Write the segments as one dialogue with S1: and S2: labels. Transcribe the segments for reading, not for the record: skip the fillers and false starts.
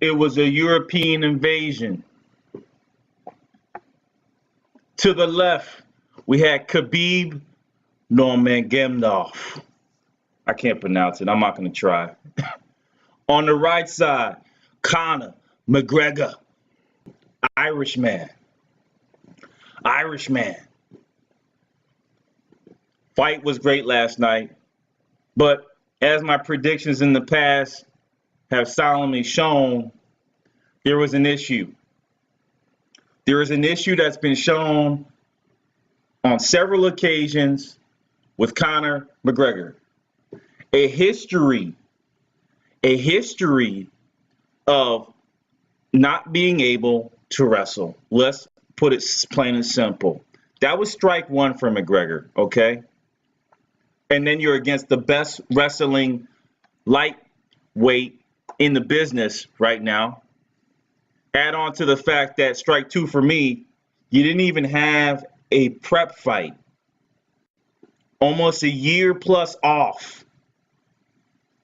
S1: It was a European invasion. To the left, we had Khabib Nurmagomedov. I can't pronounce it. I'm not going to try. On the right side, Conor McGregor, Irishman. Irishman. Fight was great last night, but as my predictions in the past have solemnly shown, there was an issue. There is an issue that's been shown on several occasions with Conor McGregor. A history of not being able to wrestle. Let's put it plain and simple. That was strike one for McGregor, okay? And then you're against the best wrestling lightweight in the business right now. Add on to the fact that strike two for me, you didn't even have a prep fight. Almost a year plus off.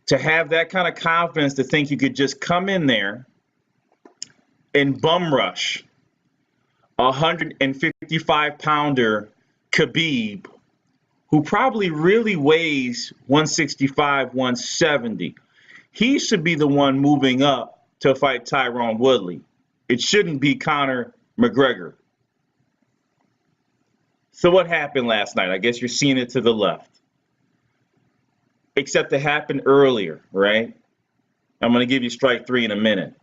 S1: To have that kind of confidence to think you could just come in there and bum rush a 155-pounder Khabib, who probably really weighs 165, 170. He should be the one moving up to fight Tyron Woodley. It shouldn't be Conor McGregor. So what happened last night? I guess you're seeing it to the left. Except it happened earlier, right? I'm going to give you strike three in a minute.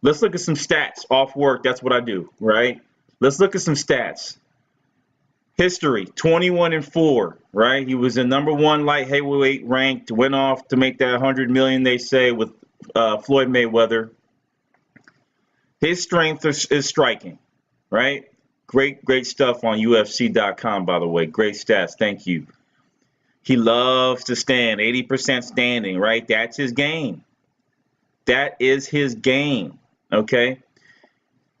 S1: Let's look at some stats off work. That's what I do, right? Let's look at some stats. History, 21-4, right? He was the number one light heavyweight ranked, went off to make that $100 million, they say, with Floyd Mayweather. His strength is striking, right? Great stuff on UFC.com, by the way. Great stats. Thank you. He loves to stand, 80% standing, right? That's his game. That is his game, okay?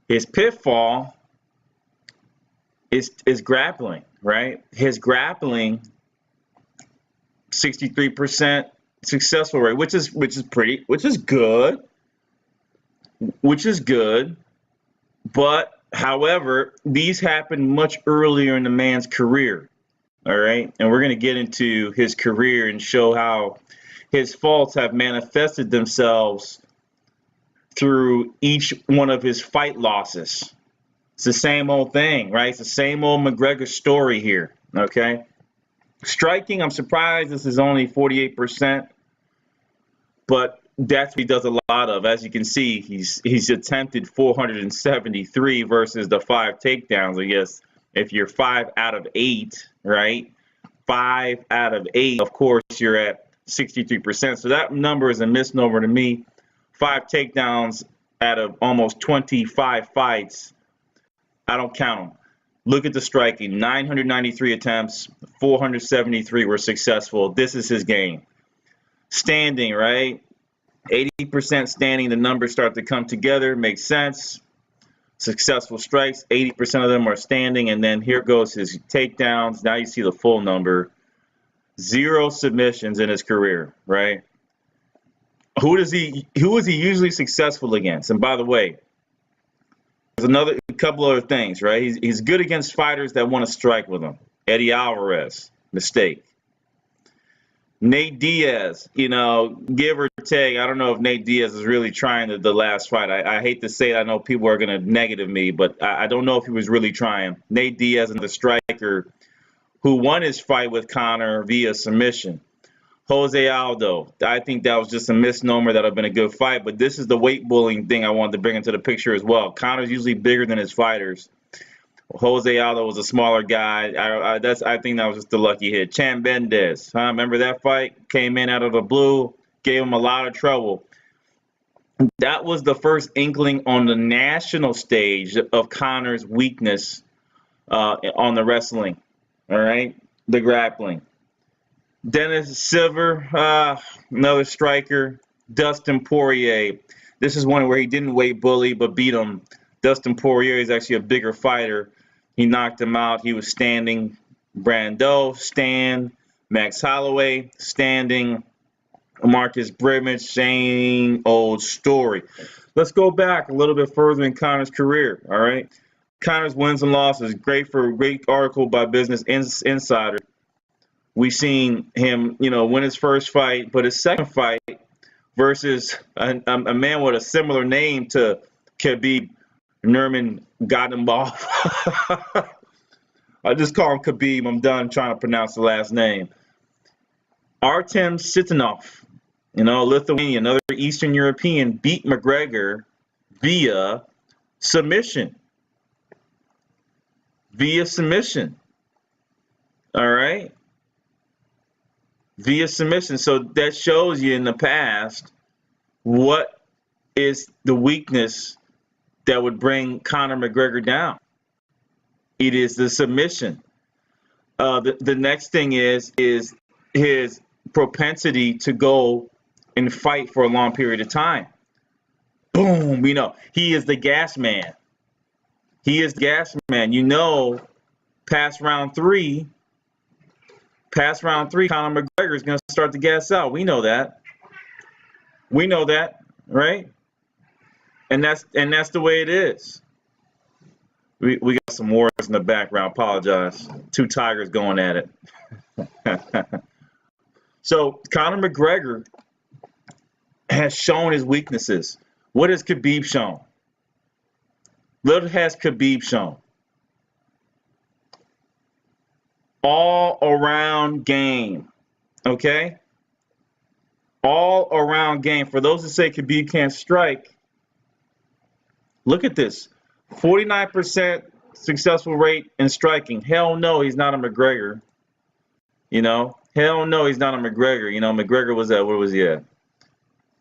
S1: His pitfall is grappling, right? His grappling, 63% successful rate, which is good. But however, these happened much earlier in the man's career. All right. And we're going to get into his career and show how his faults have manifested themselves through each one of his fight losses. It's the same old thing, right? It's the same old McGregor story here. Okay. Striking, I'm surprised this is only 48%, but that's what he does a lot of. As you can see, he's attempted 473 versus the 5 takedowns. I guess if you're 5 out of 8, right? 5 out of 8, of course, you're at 63%. So that number is a misnomer to me. 5 takedowns out of almost 25 fights. I don't count them. Look at the striking. 993 attempts, 473 were successful. This is his game. Standing, right? 80% standing. The numbers start to come together. Makes sense. Successful strikes, 80% of them are standing, and then here goes his takedowns. Now you see the full number. 0 submissions in his career, right? Who is he usually successful against? And by the way, there's a couple other things, right? He's good against fighters that want to strike with him. Eddie Alvarez, mistake. Nate Diaz, give or take, I don't know if Nate Diaz is really trying the last fight. I hate to say it. I know people are going to negative me, but I don't know if he was really trying. Nate Diaz is the striker who won his fight with Conor via submission. Jose Aldo, I think that was just a misnomer. That would have been a good fight, but this is the weight bullying thing I wanted to bring into the picture as well. Conor's usually bigger than his fighters. Jose Aldo was a smaller guy. I think that was just a lucky hit. Chan Mendez, remember that fight? Came in out of the blue, gave him a lot of trouble. That was the first inkling on the national stage of Conor's weakness on the wrestling. All right, the grappling. Dennis Silver, another striker. Dustin Poirier. This is one where he didn't weight bully but beat him. Dustin Poirier is actually a bigger fighter. He knocked him out. He was standing. Brando, stand. Max Holloway, standing. Marcus Brimage, same old story. Let's go back a little bit further in Conor's career. All right. Conor's wins and losses. Great article by Business Insider. We seen him, win his first fight, but his second fight versus a man with a similar name to Khabib Nurmagomedov. I just call him Khabib. I'm done trying to pronounce the last name. Artem Sitanov, Lithuanian, another Eastern European, beat McGregor via submission. All right? Via submission. So that shows you in the past what is the weakness that would bring Conor McGregor down. It is the submission. The next thing is his propensity to go and fight for a long period of time. Boom, he is the gas man. Past round three, Conor McGregor is going to start to gas out. We know that, right? And that's the way it is. We got some wars in the background. Apologize. Two tigers going at it. So Conor McGregor has shown his weaknesses. What has Khabib shown? What has Khabib shown? All around game. Okay? All around game. For those that say Khabib can't strike, look at this. 49% successful rate in striking. Hell no, he's not a McGregor. Hell no, he's not a McGregor. McGregor was at, where was he at?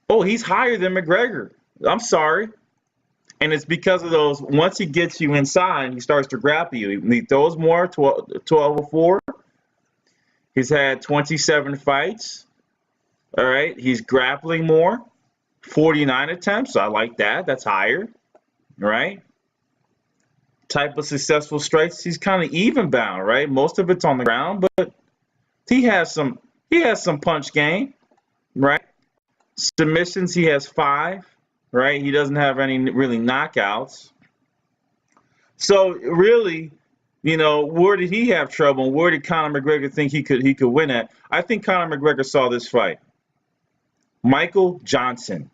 S1: Oh, he's higher than McGregor. I'm sorry. And it's because of those, once he gets you inside, he starts to grapple you. He throws more, 12-4. He's had 27 fights. All right. He's grappling more, 49 attempts. I like that. That's higher. Right? Type of successful strikes, he's kind of even bound, right? Most of it's on the ground, but he has some punch game, right? Submissions, he has 5, right? He doesn't have any really knockouts. So really, where did he have trouble? Where did Conor McGregor think he could win at? I think Conor McGregor saw this fight. Michael Johnson.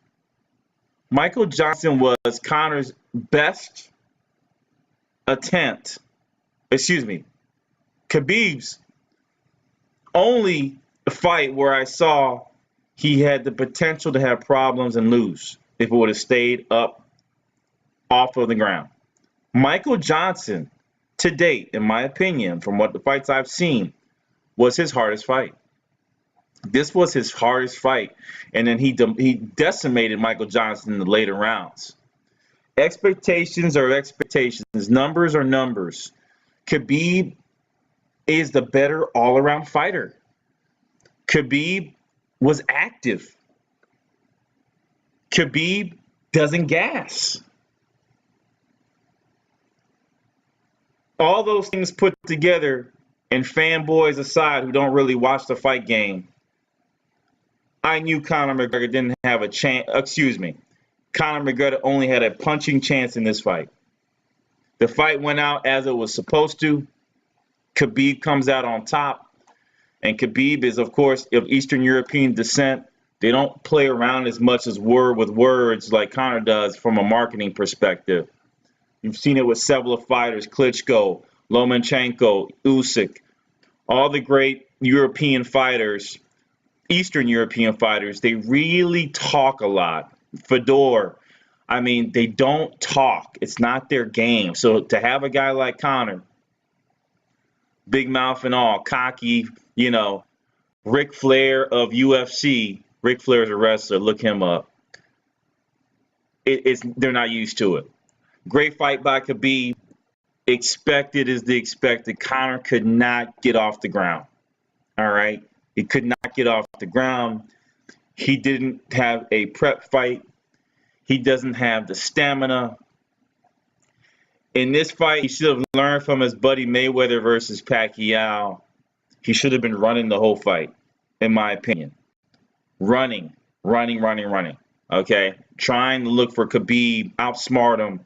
S1: Michael Johnson was Conor's best attempt. Khabib's only fight where I saw he had the potential to have problems and lose if it would have stayed up off of the ground. Michael Johnson, to date, in my opinion, from what the fights I've seen, was his hardest fight. This was his hardest fight, and then he decimated Michael Johnson in the later rounds. Expectations are expectations. Numbers are numbers. Khabib is the better all-around fighter. Khabib was active. Khabib doesn't gas. All those things put together, and fanboys aside who don't really watch the fight game, I knew Conor McGregor didn't have a chance. Conor McGregor only had a punching chance in this fight. The fight went out as it was supposed to. Khabib comes out on top. And Khabib is, of course, of Eastern European descent. They don't play around as much as with words like Conor does from a marketing perspective. You've seen it with several fighters, Klitschko, Lomachenko, Usyk, all the great European fighters, Eastern European fighters. They really talk a lot. Fedor, they don't talk. It's not their game. So to have a guy like Conor, big mouth and all, cocky, Ric Flair of UFC. Ric Flair's a wrestler. Look him up. They're not used to it. Great fight by Khabib. Expected is the expected. Conor could not get off the ground. All right? He could not get off the ground. He didn't have a prep fight. He doesn't have the stamina. In this fight, he should have learned from his buddy Mayweather versus Pacquiao. He should have been running the whole fight, in my opinion. running, running. Okay, trying to look for Khabib, outsmart him.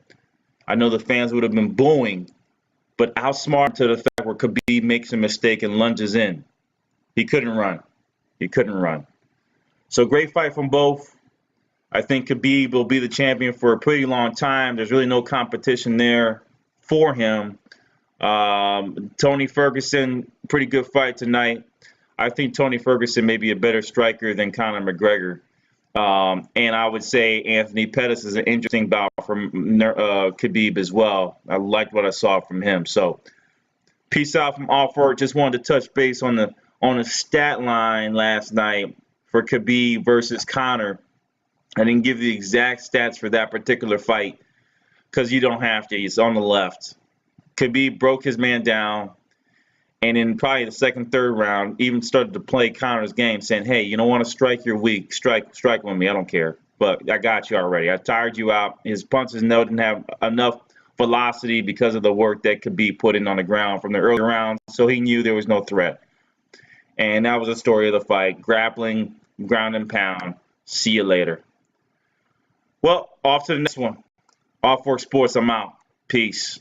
S1: I know the fans would have been booing, but outsmart to the fact where Khabib makes a mistake and lunges in. He couldn't run. He couldn't run. So great fight from both. I think Khabib will be the champion for a pretty long time. There's really no competition there for him. Tony Ferguson, pretty good fight tonight. I think Tony Ferguson may be a better striker than Conor McGregor. And I would say Anthony Pettis is an interesting bout from Khabib as well. I liked what I saw from him. So peace out from Offwork. Just wanted to touch base on the stat line last night for Khabib versus Conor. I didn't give the exact stats for that particular fight because you don't have to. It's on the left. Khabib broke his man down, and in probably the second, third round, even started to play Conor's game, saying, hey, you don't want to strike, you're weak. Strike with me. I don't care. But I got you already. I tired you out. His punches didn't have enough velocity because of the work that Khabib put in on the ground from the early rounds, so he knew there was no threat. And that was the story of the fight. Grappling, ground and pound. See you later. Well, off to the next one. Offwork Sports, I'm out. Peace.